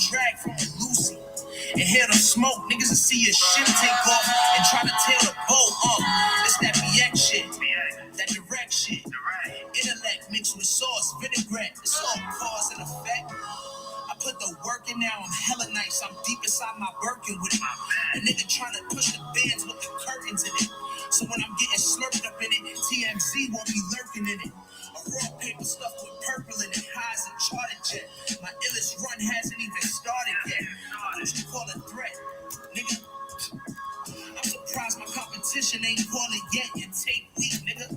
drag from a Lucy. Inhale the smoke, niggas will see your shit take off and try to tail the boat up. It's that BX shit, that direct shit. Intellect mixed with sauce, vinaigrette. It's all cause and effect. I put the work in now, I'm hella nice. I'm deep inside my Birkin with it. A nigga trying to push the bands with the curtains in it. So when I'm getting slurped up in it, TMZ won't be lurking in it. A raw paper stuffed with purple in it, high as a charter jet. My illest run hasn't even started yet. What you call a threat, nigga? I'm surprised my competition ain't calling yet. You take weak, nigga.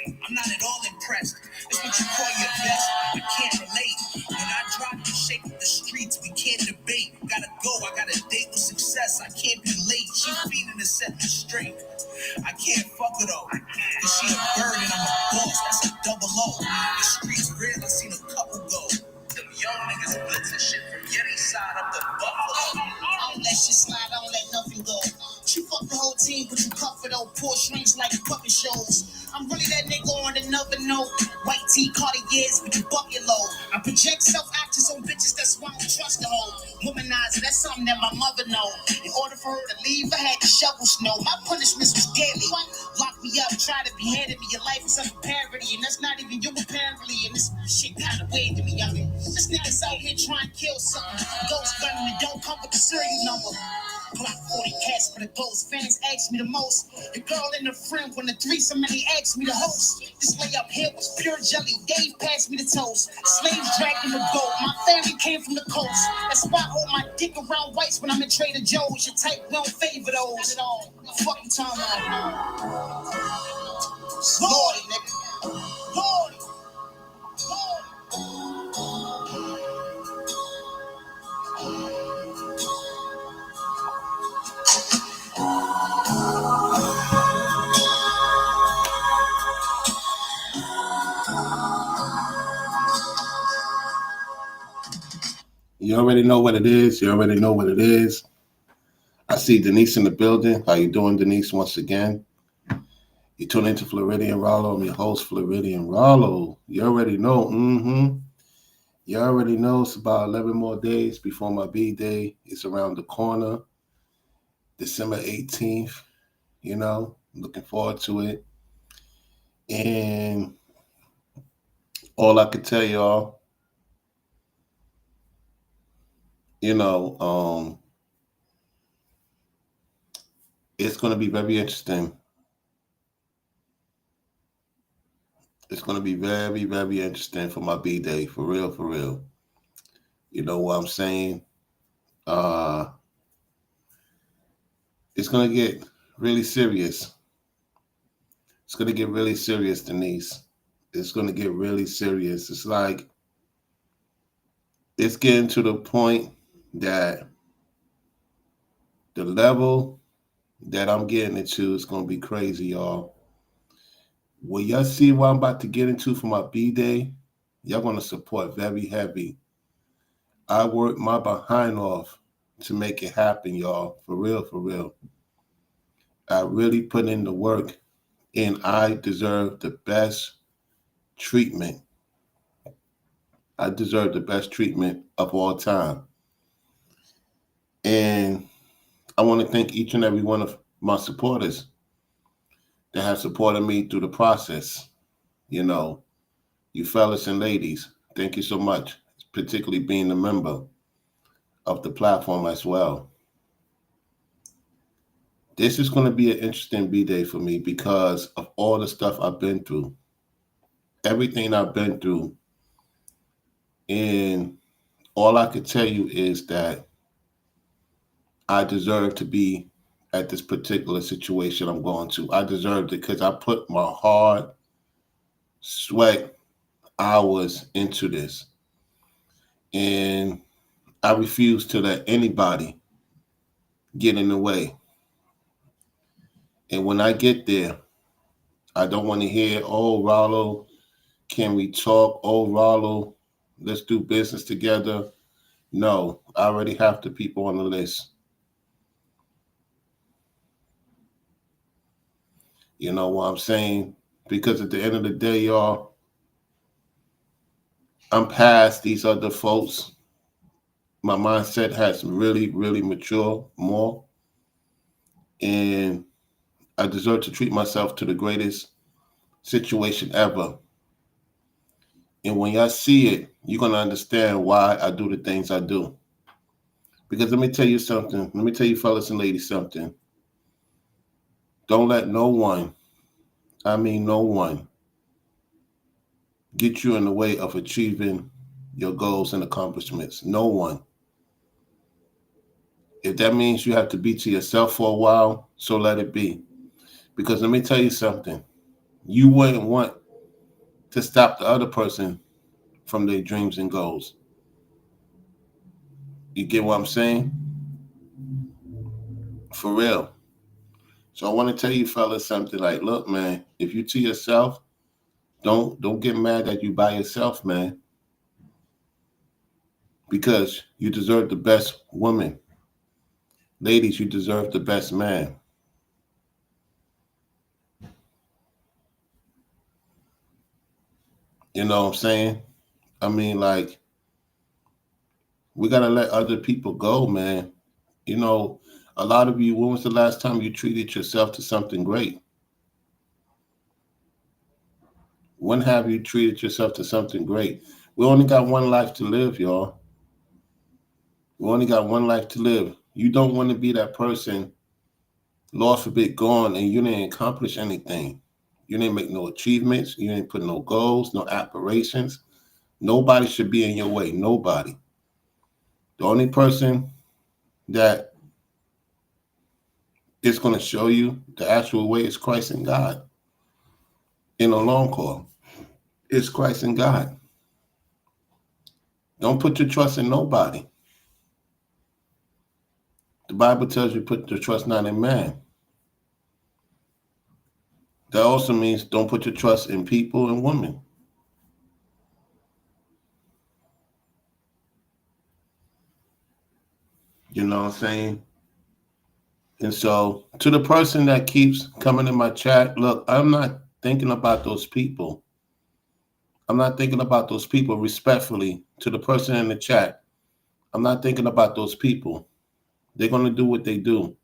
I'm not at all impressed. It's what you call your best. I can't relate. When I drop, you shake up the streets. We can't debate. Gotta go. I got a date with success. I can't be late. She feeding to set me straight. I can't fuck her though. Cause she a bird and I'm a boss. That's a double O. The streets real. I seen a couple go. Them young niggas blitzing shit from Yeti side up to Buffalo. I don't let shit slide. I don't let nothing go. She fuck the whole team, but you cuff it old poor strings like puppet shows. I'm really that nigga on another note. White tee, Cartiers, with the bucket low. I project self-actors on bitches, that's why I don't trust the hoe. Womanizer, that's something that my mother know. In order for her to leave, I had to shovel snow. My punishments was daily. Lock me up, try to behead me. Your life is under parody, and that's not even you apparently. And this shit kinda weird to me, I mean. This nigga's out here trying to kill something. Ghost gunning and don't come with the serial number. Glock 40 cats for the ghost. Fans ask me the most. The girl and her friend when the threesome and they asked me to host. This lay up here was pure jelly. Dave passed me the toast. Slaves dragging the boat. My family came from the coast. That's why I hold my dick around whites when I'm in Trader Joe's. Your type don't favor those. Fucking time out. Lordy, nigga. Lordy. You already know what it is. You already know what it is. I see Denise in the building. How you doing, Denise, once again? You tune into Floridian Rollo. I'm your host, Floridian Rollo. You already know. You already know it's about 11 more days before my B-Day. It's around the corner. December 18th. You know, looking forward to it. And all I could tell y'all, it's going to be very interesting. It's going to be very, very interesting for my B-Day, for real, for real. You know what I'm saying? It's going to get really serious. It's going to get really serious, Denise. It's going to get really serious. It's like, it's getting to the point that the level that I'm getting into is going to be crazy, y'all. Will y'all see what I'm about to get into for my B-Day? Y'all going to support very heavy. I worked my behind off to make it happen, y'all. For real, for real. I really put in the work, and I deserve the best treatment. I deserve the best treatment of all time. And I want to thank each and every one of my supporters that have supported me through the process. You know, you fellas and ladies, thank you so much, particularly being a member of the platform as well. This is going to be an interesting B-Day for me because of all the stuff I've been through, everything I've been through. And all I could tell you is that I deserve to be at this particular situation I'm going to. I deserved it because I put my hard sweat hours into this. And I refuse to let anybody get in the way. And when I get there, I don't want to hear, oh, Rollo, can we talk? Oh, Rollo, let's do business together. No, I already have the people on the list. You know what I'm saying? Because at the end of the day, y'all, I'm past these other folks My mindset has really, really matured more, and I deserve to treat myself to the greatest situation ever. And when y'all see it, you're gonna understand why I do the things I do. Because let me tell you something. Let me tell you, fellas and ladies, something. Don't let no one, I mean no one, get you in the way of achieving your goals and accomplishments. No one. If that means you have to be to yourself for a while, so let it be. Because let me tell you something. You wouldn't want to stop the other person from their dreams and goals. You get what I'm saying? For real. So I want to tell you fellas something like, look, man, if you to yourself, don't get mad that you by yourself, man. Because you deserve the best woman. Ladies, you deserve the best man. You know what I'm saying? I mean, like, we gotta let other people go, man. You know, a lot of you, when was the last time you treated yourself to something great? When have you treated yourself to something great? We only got one life to live, y'all. We only got one life to live. You don't want to be that person, Lord forbid, gone and you didn't accomplish anything. You didn't make no achievements. You didn't put no goals, no aspirations. Nobody should be in your way. Nobody. The only person that is going to show you the actual way is Christ and God. In a long call, it's Christ and God. Don't put your trust in nobody. The Bible tells you put your trust not in man. That also means don't put your trust in people and women. You know what I'm saying? And so, to the person that keeps coming in my chat, look, I'm not thinking about those people. I'm not thinking about those people respectfully to the person in the chat. I'm not thinking about those people. They're going to do what they do.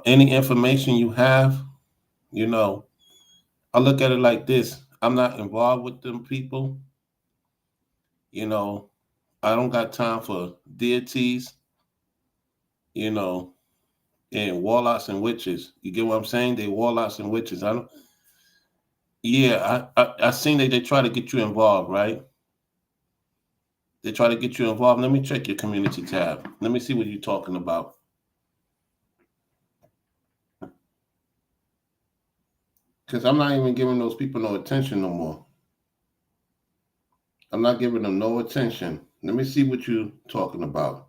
Any information you have, you know, I look at it like this. I'm not involved with them people. You know, I don't got time for deities, you know, and warlocks and witches. You get what I'm saying? They warlocks and witches. I don't. Yeah, I seen that they try to get you involved, right? They try to get you involved. Let me check your community tab. Let me see what you're talking about. Because I'm not even giving those people no attention no more. I'm not giving them no attention. Let me see what you're talking about.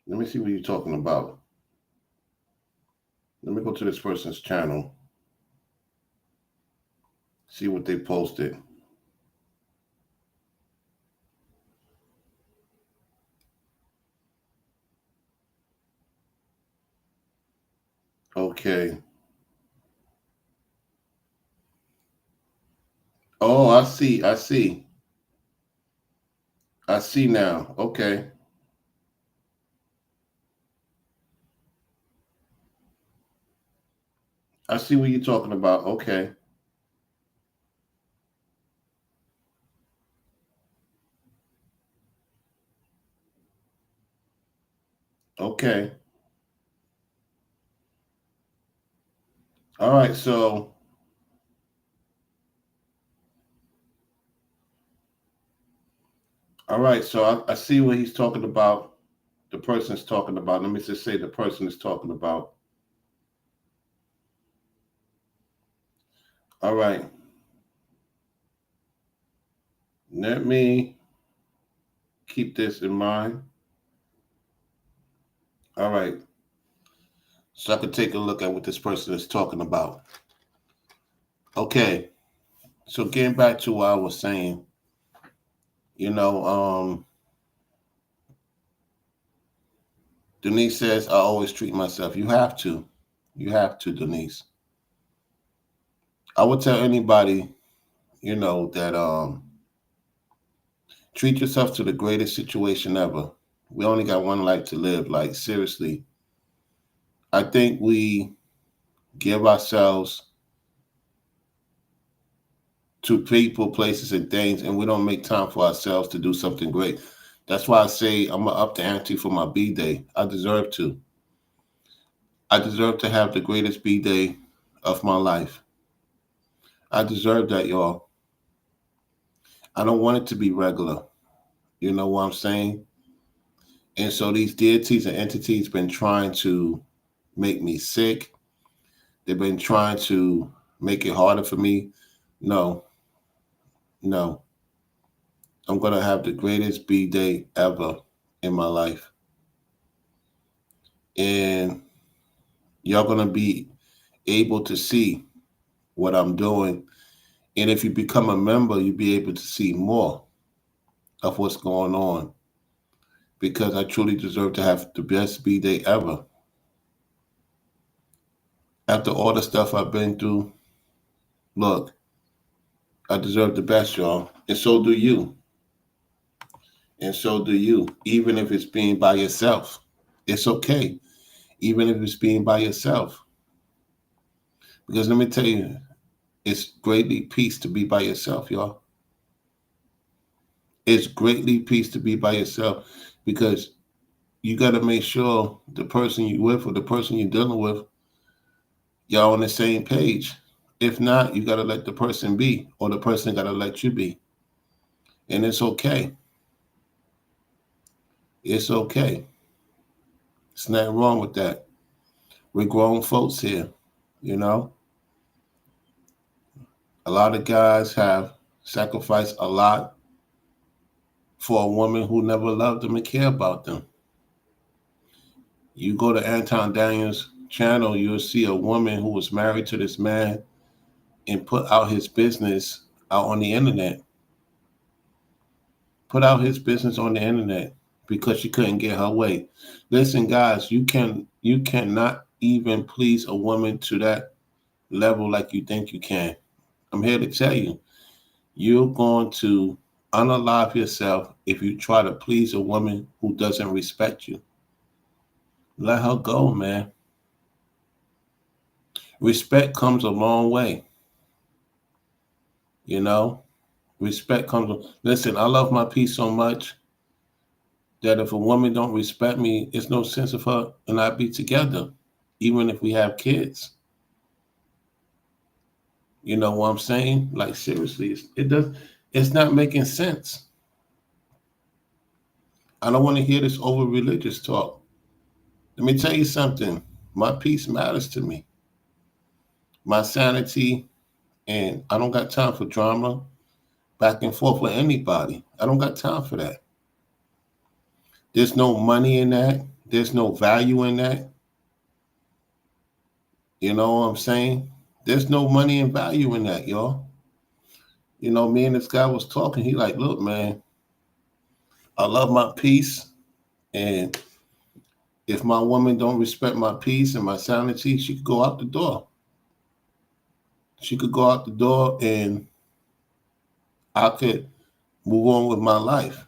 Let me see what you're talking about. Let me go to this person's channel. See what they posted. Okay. Oh, I see. I see. I see now. Okay. I see what you're talking about. Okay. Okay. All right. So, all right. So I see what he's talking about. The person's talking about. Let me just say the person is talking about. All right. Let me keep this in mind. All right. So I can take a look at what this person is talking about. Okay. So getting back to what I was saying, you know, Denise says I always treat myself. You have to. You have to, Denise. I would tell anybody, that treat yourself to the greatest situation ever. We only got one life to live. Like, seriously, I think we give ourselves to people, places, and things, and we don't make time for ourselves to do something great. That's why I say I'm going to up the ante for my B day. I deserve to. I deserve to have the greatest B day of my life. I deserve that, y'all. I don't want it to be regular. You know what I'm saying? And so these deities and entities been trying to make me sick. They've been trying to make it harder for me. No, no. I'm gonna have the greatest B day ever in my life. And y'all gonna be able to see what I'm doing. And if you become a member, you'll be able to see more of what's going on. Because I truly deserve to have the best B day ever. After all the stuff I've been through, look, I deserve the best, y'all. And so do you. And so do you. Even if it's being by yourself. It's okay. Even if it's being by yourself. Because let me tell you, it's greatly peace to be by yourself, y'all. It's greatly peace to be by yourself because you got to make sure the person you with or the person you're dealing with, y'all on the same page. If not, you got to let the person be or the person got to let you be. And it's okay. It's okay. It's nothing wrong with that. We're grown folks here, you know? A lot of guys have sacrificed a lot for a woman who never loved them and care about them. You go to Anton Daniels' channel, you'll see a woman who was married to this man and put out his business out on the internet. Put out his business on the internet because she couldn't get her way. Listen, guys, you cannot even please a woman to that level like you think you can. I'm here to tell you, you're going to unalive yourself if you try to please a woman who doesn't respect you. Let her go, man. Respect comes a long way, you know? Respect comes. Listen, I love my peace so much that if a woman don't respect me, it's no sense of her and I be together, even if we have kids. You know what I'm saying? Like, seriously, it does. It's not making sense. I don't want to hear this over religious talk. Let me tell you something. My peace matters to me. My sanity, and I don't got time for drama, back and forth with anybody. I don't got time for that. There's no money in that. There's no value in that. You know what I'm saying? There's no money and value in that, y'all. You know, me and this guy was talking. He like, look, man, I love my peace, and if my woman don't respect my peace and my sanity, she could go out the door. She could go out the door, and I could move on with my life.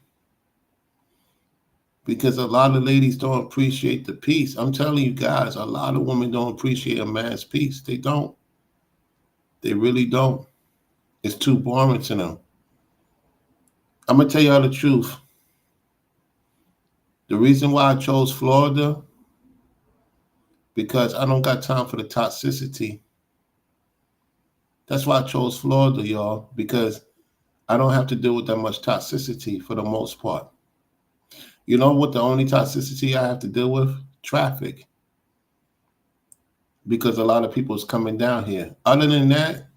Because a lot of ladies don't appreciate the peace. I'm telling you guys, a lot of women don't appreciate a man's peace. They don't. They really don't. It's too boring to them. I'm gonna tell y'all the truth. The reason why I chose Florida, because I don't got time for the toxicity. That's why I chose Florida, y'all, because I don't have to deal with that much toxicity for the most part. You know what the only toxicity I have to deal with? Traffic. Because a lot of people is coming down here. Other than that,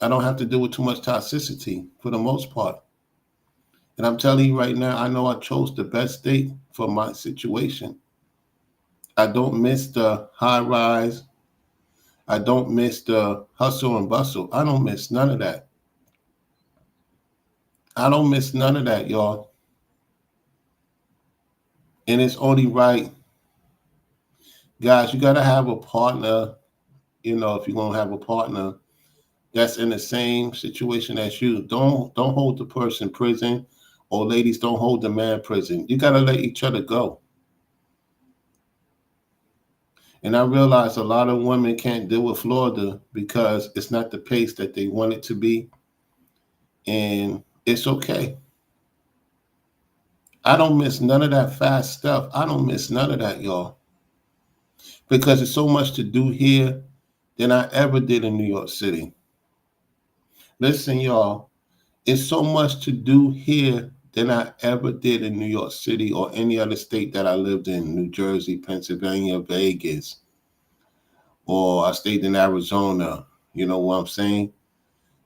I don't have to deal with too much toxicity for the most part. And I'm telling you right now, I know I chose the best state for my situation. I don't miss the high rise. I don't miss the hustle and bustle. I don't miss none of that. I don't miss none of that, y'all. And it's only right, guys, you got to have a partner, if you're going to have a partner. that's in the same situation as you. Don't hold the person in prison, or ladies, don't hold the man in prison. You gotta let each other go. And I realize a lot of women can't deal with Florida because it's not the pace that they want it to be, and it's okay. I don't miss none of that fast stuff. I don't miss none of that, y'all, because there's so much to do here than I ever did in New York City. Listen, y'all, it's so much to do here than I ever did in New York City or any other state that I lived in, New Jersey, Pennsylvania, Vegas, or I stayed in Arizona. You know what I'm saying?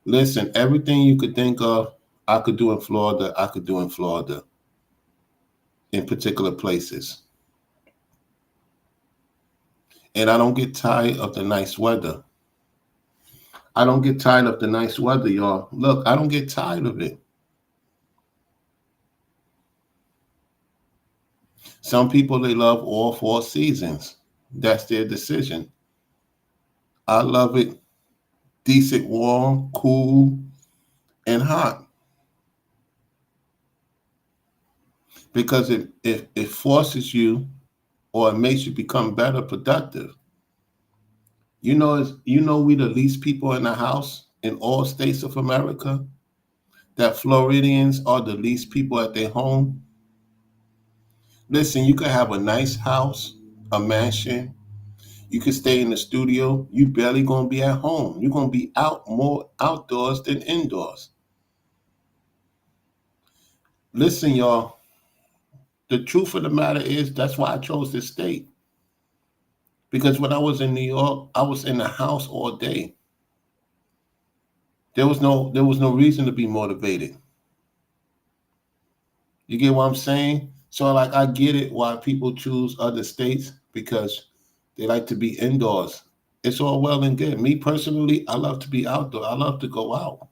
Listen, everything you could think of, I could do in Florida, I could do in Florida, in particular places. And I don't get tired of the nice weather. I don't get tired of the nice weather, y'all. Look, I don't get tired of it. Some people, they love all 4 seasons. That's their decision. I love it decent, warm, cool, and hot because it forces you or it makes you become better productive. We the least people in the house in all states of America. That Floridians are the least people at their home. Listen, you could have a nice house, a mansion. You could stay in the studio. You barely gonna be at home. You're gonna be out more outdoors than indoors. Listen, y'all. The truth of the matter is that's why I chose this state. Because when I was in New York, I was in the house all day. There was no reason to be motivated. You get what I'm saying? So like I get it why people choose other states because they like to be indoors. It's all well and good. Me personally, I love to be outdoor. I love to go out.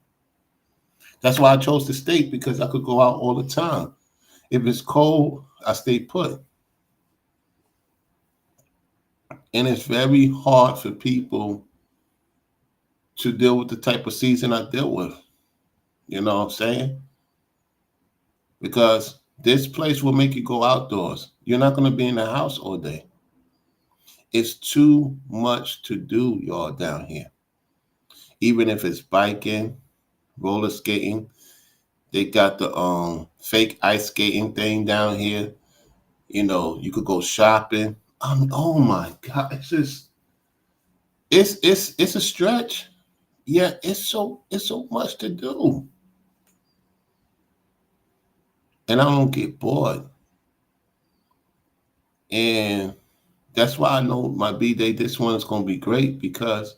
That's why I chose the state because I could go out all the time. If it's cold, I stay put. And it's very hard for people to deal with the type of season I deal with. You know what I'm saying? Because this place will make you go outdoors. You're not going to be in the house all day. It's too much to do, y'all, down here. Even if it's biking, roller skating, they got the fake ice skating thing down here. You could go shopping. Oh my God, it's a stretch. Yeah, it's so much to do, and I don't get bored. And that's why I know my B day. This one is gonna be great because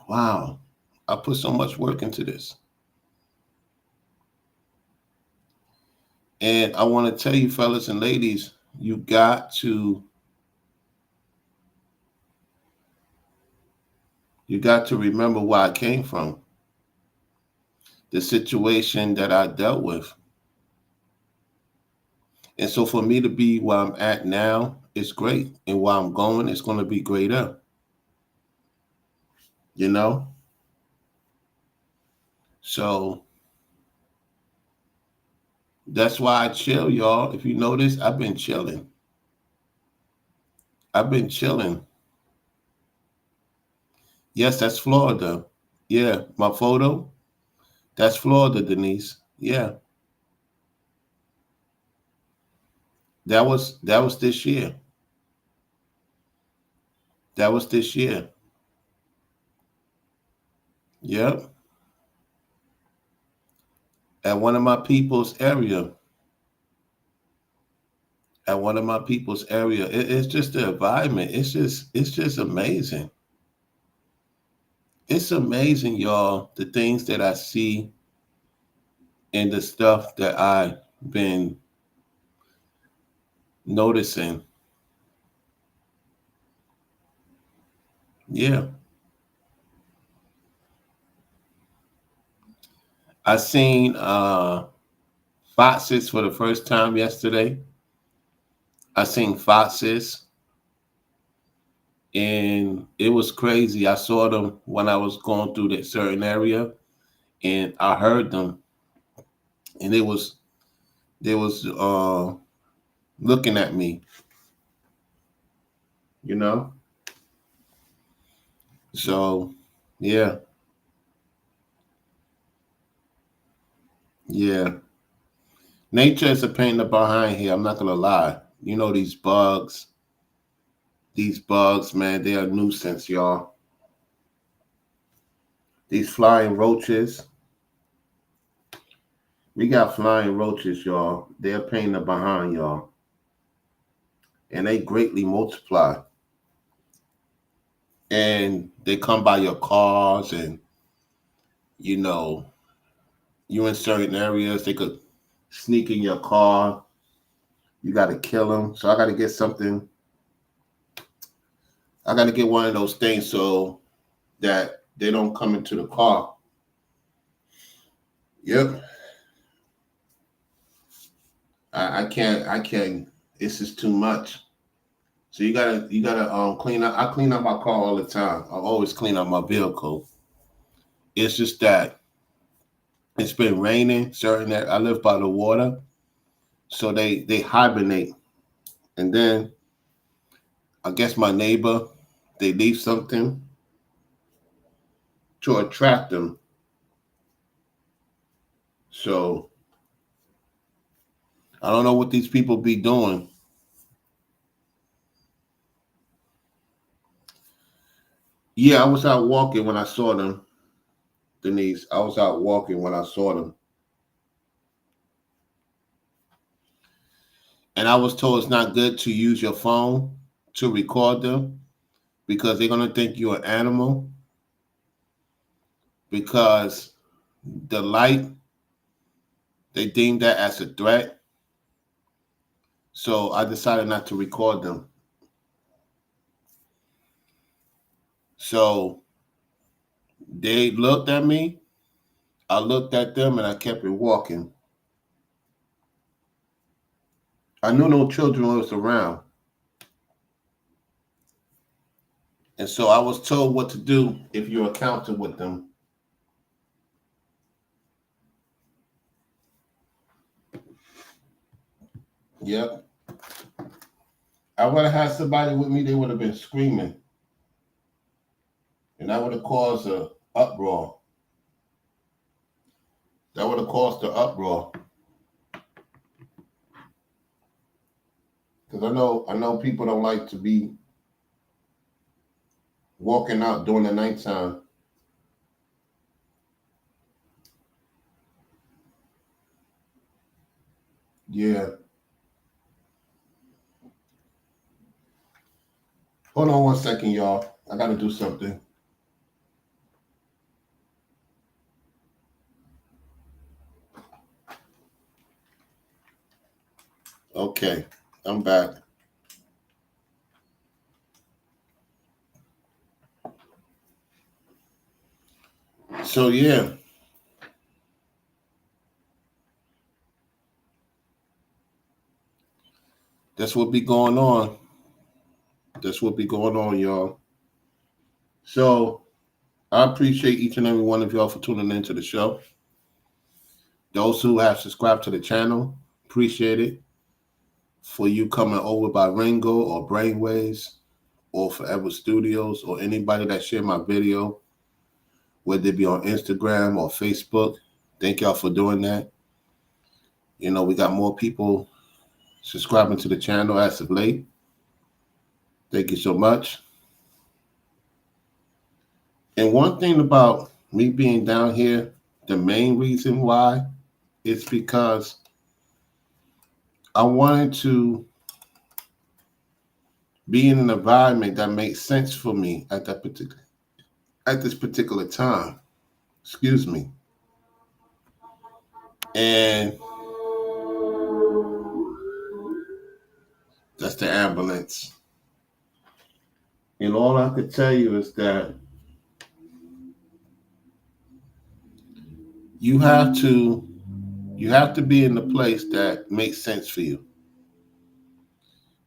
wow, I put so much work into this, and I want to tell you, fellas and ladies, you got to remember where I came from, the situation that I dealt with, and so for me to be where I'm at now is great, and where I'm going is going to be greater. You know, so that's why I chill, y'all. If you notice, I've been chilling. I've been chilling. Yes, that's Florida. Yeah, my photo. That's Florida, Denise. Yeah, that was this year. That was this year. Yep, at one of my people's area. At one of my people's area. It's just the environment. It's just amazing. It's amazing, y'all. The things that I see and the stuff that I've been noticing. Yeah, I seen foxes for the first time yesterday. I seen foxes and it was crazy. I saw them when I was going through that certain area, and I heard them, and they was looking at me, you know. So yeah, yeah. Nature is a pain in the behind here. I'm not gonna lie. You know these bugs, man, they are a nuisance, y'all. These flying roaches, we got flying roaches, y'all. They're a pain in the behind, y'all, and they greatly multiply. And they come by your cars, and you know, you in certain areas, they could sneak in your car. You got to kill them. So I got to get something. I got to get one of those things so that they don't come into the car. Yep. I can't. I can't. It's just too much. So you gotta clean up. I clean up my car all the time. I always clean up my vehicle. It's just that it's been raining. Certain that I live by the water, so they hibernate, and then I guess my neighbor, they leave something to attract them. So I don't know what these people be doing. Yeah, I was out walking when I saw them, Denise. I was out walking when I saw them. And I was told it's not good to use your phone to record them because they're going to think you're an animal because the light, they deem that as a threat. So I decided not to record them. So they looked at me, I looked at them, and I kept it walking. I knew no children was around. And so I was told what to do if you encounter with them. Yep. I would have had somebody with me, they would have been screaming. And that would have caused a uproar. That would have caused the uproar. Because I know people don't like to be walking out during the nighttime. Yeah. Hold on 1 second, y'all. I gotta do something. Okay. I'm back. So yeah, that's what be going on. That's what be going on, y'all. So I appreciate each and every one of y'all for tuning into the show. Those who have subscribed to the channel, appreciate it. For you coming over by Ringo or Brainwaves or Forever Studios or anybody that share my video, whether it be on Instagram or Facebook, thank y'all for doing that. You know, we got more people subscribing to the channel as of late. Thank you so much. And one thing about me being down here, the main reason why is because I wanted to be in an environment that makes sense for me at this particular time. Excuse me. And that's the ambulance. And all I could tell you is that you have to you have to be in the place that makes sense for you.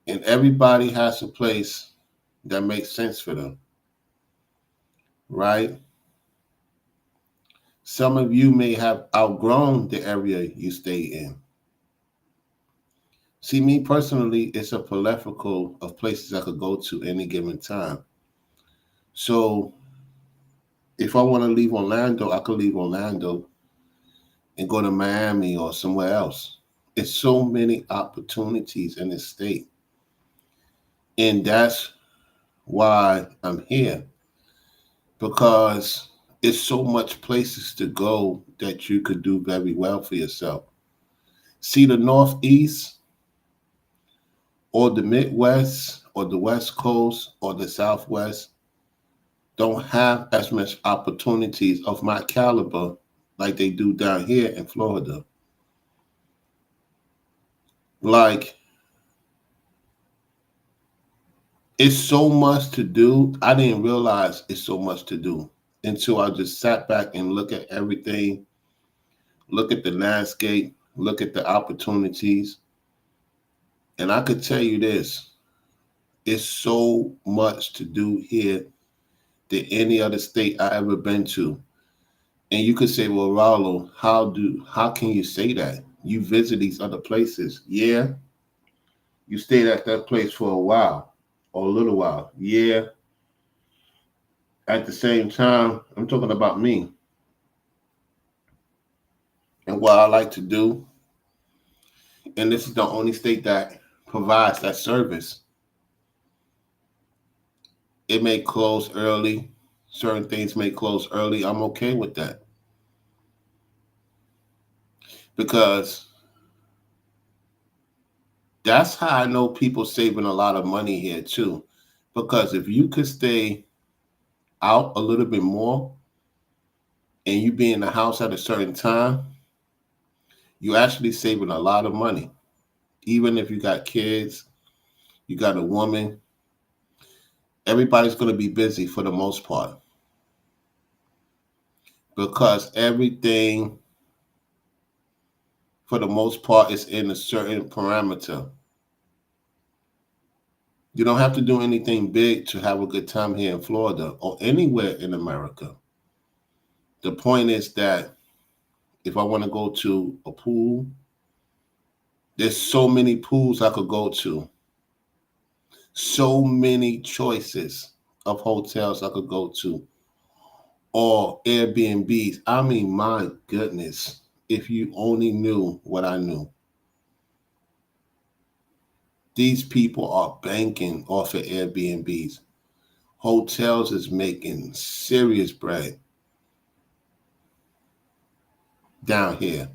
And everybody has a place that makes sense for them, right? Some of you may have outgrown the area you stay in. See, me personally, it's a plethora of places I could go to any given time. So if I want to leave Orlando, I could leave Orlando and go to Miami or somewhere else. It's so many opportunities in this state. And that's why I'm here, because it's so much places to go that you could do very well for yourself. See, the Northeast or the Midwest or the West Coast or the Southwest don't have as much opportunities of my caliber like they do down here in Florida. Like, it's so much to do. I didn't realize it's so much to do until I just sat back and look at everything, look at the landscape, look at the opportunities. And I could tell you this, it's so much to do here than any other state I ever been to. And you could say, well, Rollo, how can you say that? You visit these other places. Yeah, you stayed at that place for a while or a little while. Yeah. At the same time, I'm talking about me and what I like to do. And this is the only state that provides that service. It may close early. Certain things may close early. I'm okay with that because that's how I know people saving a lot of money here too. Because if you could stay out a little bit more and you be in the house at a certain time, you actually saving a lot of money. Even if you got kids, you got a woman, everybody's going to be busy for the most part because everything for the most part is in a certain parameter. You don't have to do anything big to have a good time here in Florida or anywhere in America. The point is that if I want to go to a pool, there's so many pools I could go to, so many choices of hotels I could go to, or Airbnbs. I mean, my goodness, if you only knew what I knew. These people are banking off of Airbnbs. Hotels is making serious bread down here.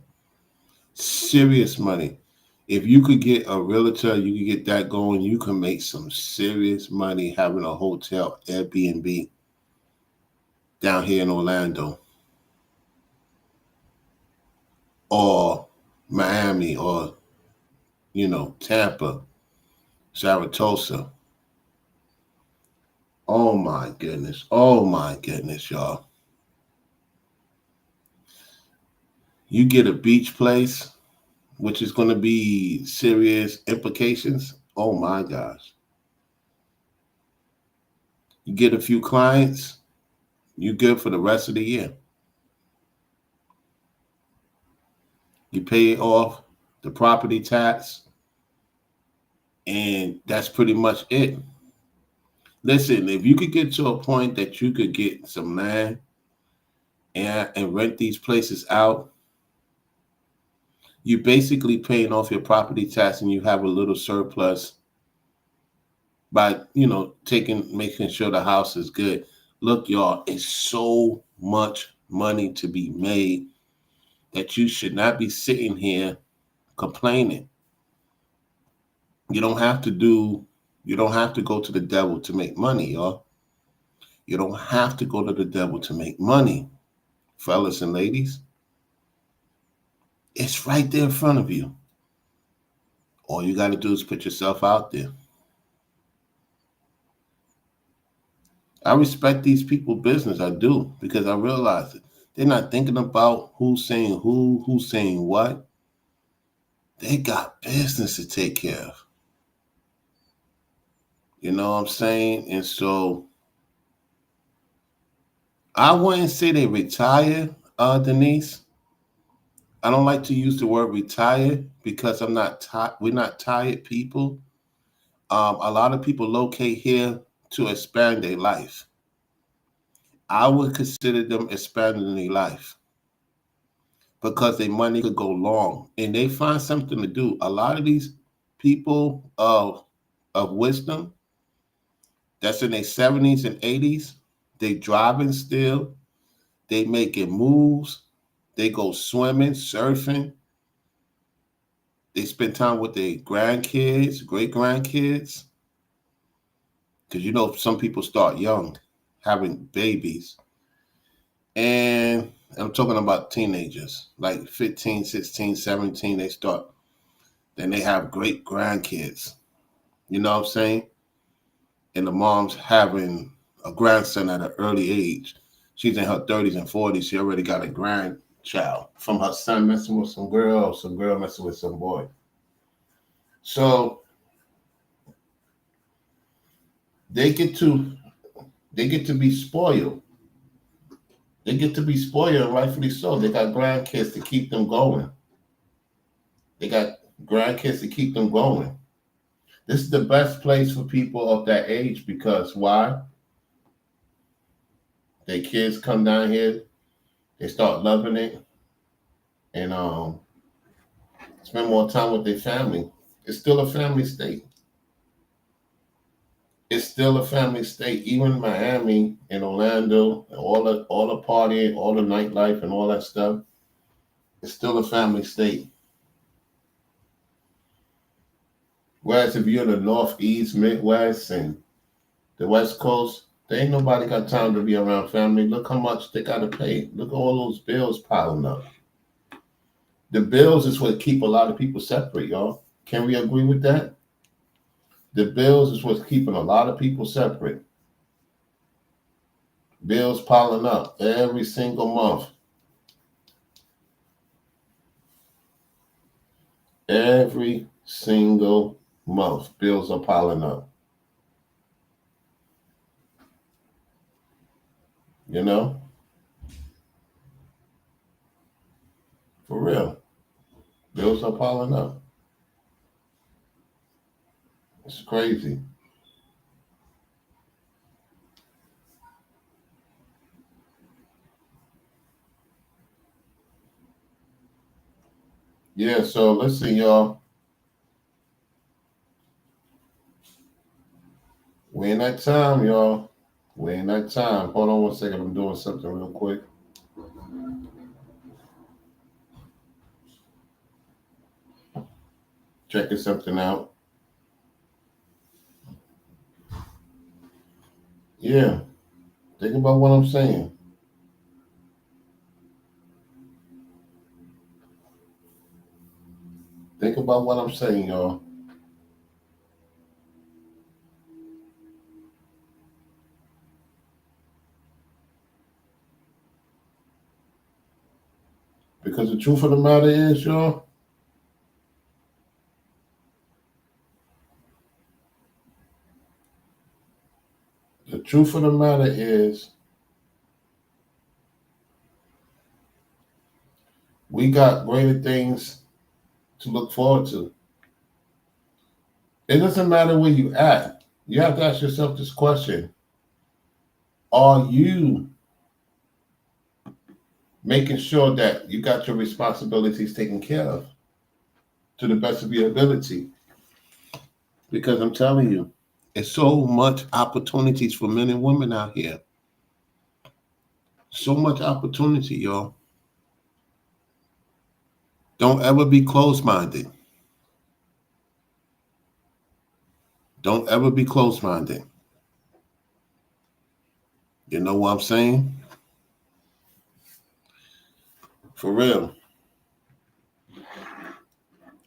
Serious money. If you could get a realtor, you could get that going, you can make some serious money having a hotel Airbnb down here in Orlando or Miami or, Tampa, Saratoga. Oh my goodness. Oh my goodness, y'all. You get a beach place, which is going to be serious implications. Oh my gosh. You get a few clients, you good for the rest of the year. You pay off the property tax, and that's pretty much it. Listen, if you could get to a point that you could get some land and rent these places out, you're basically paying off your property tax and you have a little surplus by, making sure the house is good. Look, y'all, it's so much money to be made that you should not be sitting here complaining. You don't have to go to the devil to make money, y'all. You don't have to go to the devil to make money, fellas and ladies. It's right there in front of you. All you got to do is put yourself out there. I respect these people business. I do, because I realize it. They're not thinking about who's saying who's saying what. They got business to take care of. You know what I'm saying? And so I wouldn't say they retire, Denise. I don't like to use the word retire because I'm not we're not tired people. A lot of people locate here to expand their life. I would consider them expanding their life because their money could go long and they find something to do. A lot of these people of wisdom that's in their 70s and 80s, they driving still, they making moves, they go swimming, surfing, they spend time with their grandkids, great grandkids. Because you know some people start young, having babies. And I'm talking about teenagers, like 15, 16, 17, they start. Then they have great grandkids. You know what I'm saying? And the mom's having a grandson at an early age. She's in her 30s and 40s. She already got a grandchild from her son messing with some girl messing with some boy. So they get to they get to be spoiled. They get to be spoiled, and rightfully so. They got grandkids to keep them going. They got grandkids to keep them going. This is the best place for people of that age because why? Their kids come down here, they start loving it, and spend more time with their family. It's still a family state. It's still a family state. Even Miami and Orlando, and all the partying, all the nightlife, and all that stuff. It's still a family state. Whereas if you're in the Northeast, Midwest, and the West Coast, there ain't nobody got time to be around family. Look how much they got to pay. Look at all those bills piling up. The bills is what keep a lot of people separate, y'all. Can we agree with that? The bills is what's keeping a lot of people separate. Bills piling up every single month. Every single month, bills are piling up. You know, for real, bills are piling up. It's crazy. Yeah, so listen, y'all. We in that time, y'all. We in that time. Hold on 1 second. I'm doing something real quick. Checking something out. Yeah, think about what I'm saying. Think about what I'm saying, y'all. Because the truth of the matter is, y'all, the truth of the matter is, we got greater things to look forward to. It doesn't matter where you at. You have to ask yourself this question. Are you making sure that you got your responsibilities taken care of to the best of your ability? Because I'm telling you, there's so much opportunities for men and women out here. So much opportunity, y'all. Don't ever be closed-minded. Don't ever be closed-minded. You know what I'm saying? For real.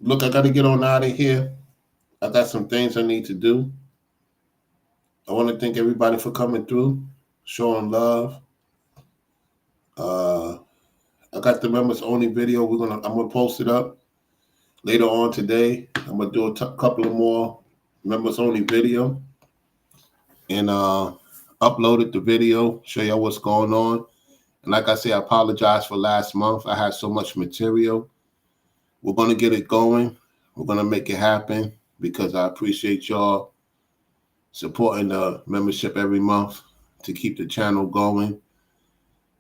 Look, I got to get on out of here. I got some things I need to do. I want to thank everybody for coming through, showing love. Uh, I got the members only video. I'm gonna post it up later on today. I'm gonna do a couple of more members only video. and uploaded the video, show y'all what's going on. And like I said, I apologize for last month. I had so much material. We're going to get it going. We're going to make it happen because I appreciate y'all supporting the membership every month to keep the channel going.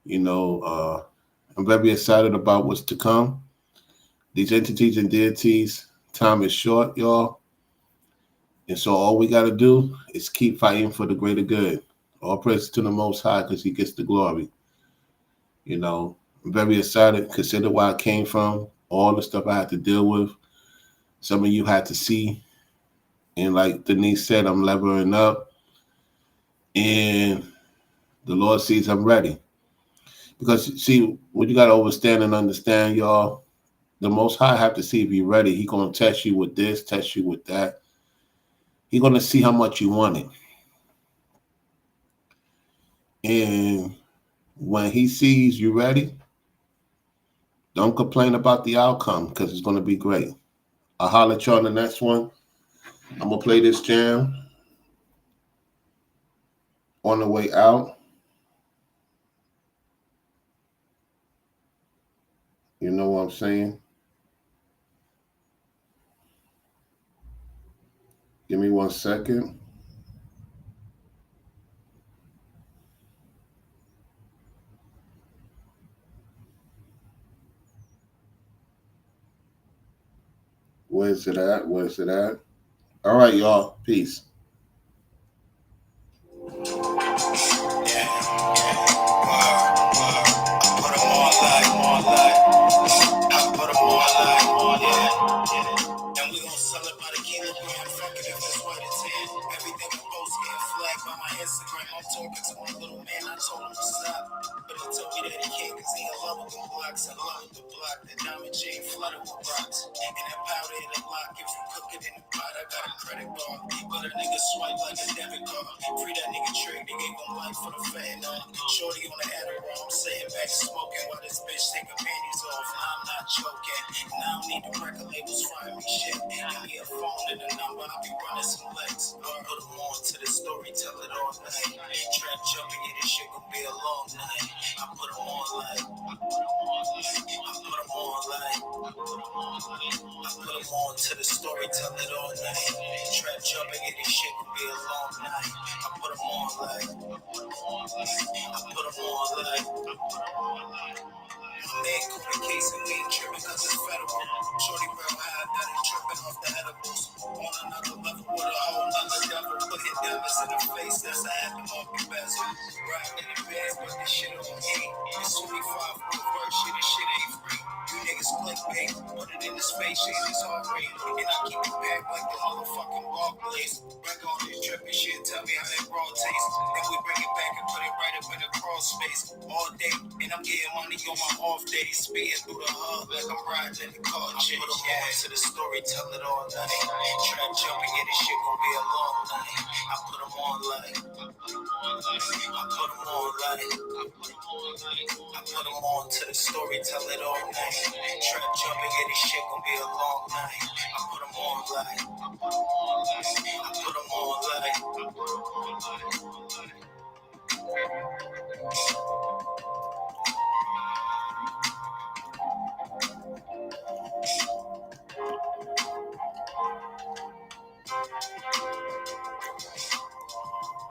You know, I'm very excited about what's to come. These entities and deities, time is short, y'all. And so all we got to do is keep fighting for the greater good. All praise to the Most High because he gets the glory. You know, I'm very excited. Consider where I came from, all the stuff I had to deal with. Some of you had to see. And like Denise said, I'm leveling up. And the Lord sees I'm ready. Because, see, what you got to understand and understand, y'all, the Most High have to see if you're ready. He going to test you with this, test you with that. He going to see how much you want it. And when he sees you ready, don't complain about the outcome because it's going to be great. I'll holler at you on the next one. I'm going to play this jam on the way out. You know what I'm saying? Give me 1 second. Where's it at? Where's it at? All right, y'all. Peace. And we gon' sell it by the kilogram. Fuck it if it's white or tan. Everything I post getting flagged by my Instagram. I'm talking to my little man. I told him to stop. But he told me that he can't cause he in love with the blocks. In love with the block. The diamond chain flooded with rocks. And that powder in the block. If you cook it in the pot, I got a credit card. But a nigga swipe like a debit card. Free that nigga trick. They gave him life for the fentanyl. Shorty on the Adderall. I'm sitting back smoking while this bitch take her panties off. Now I'm not joking. Now I don't need the record labels frying me shit. Give me a phone and a number, I'll be running some legs. I'll put them on to the story, tell it all night. Trap jumping, yeah, this shit gon' be a long night. I put them on like, I put them on like, I put them on to the story, tell it all night. Trap jumping, yeah, this shit gon' be a long night. I put them on like, I put them on like. Man, caught a case and we ain't tripping cause it's federal. Shorty real high, that ain't tripping off the edibles. On another level with a whole nother devil. Put hit diamonds in the face, that's a had them off the bezel. Riding in the bands, but this shit on me. It's 25 good work, shit, this shit ain't free. You niggas clickbait, put it in the space, shit is all real. And I keep it back like the motherfucking Barclays. Back on this tripping shit, tell me how that raw taste. Then we bring it back and put it right up in the crawl space. All day, and I'm getting money on my off days. Speeding through the hub like I'm riding in the car. I put them on to the story, tell it all night. Trap jumping, yeah, this shit gon' be a long night. I put them on like, I put them on like, I put them on to the story, tell it all night. Trap jumping, yeah, this shit gon' be a long night. I put them on like, I put them on like.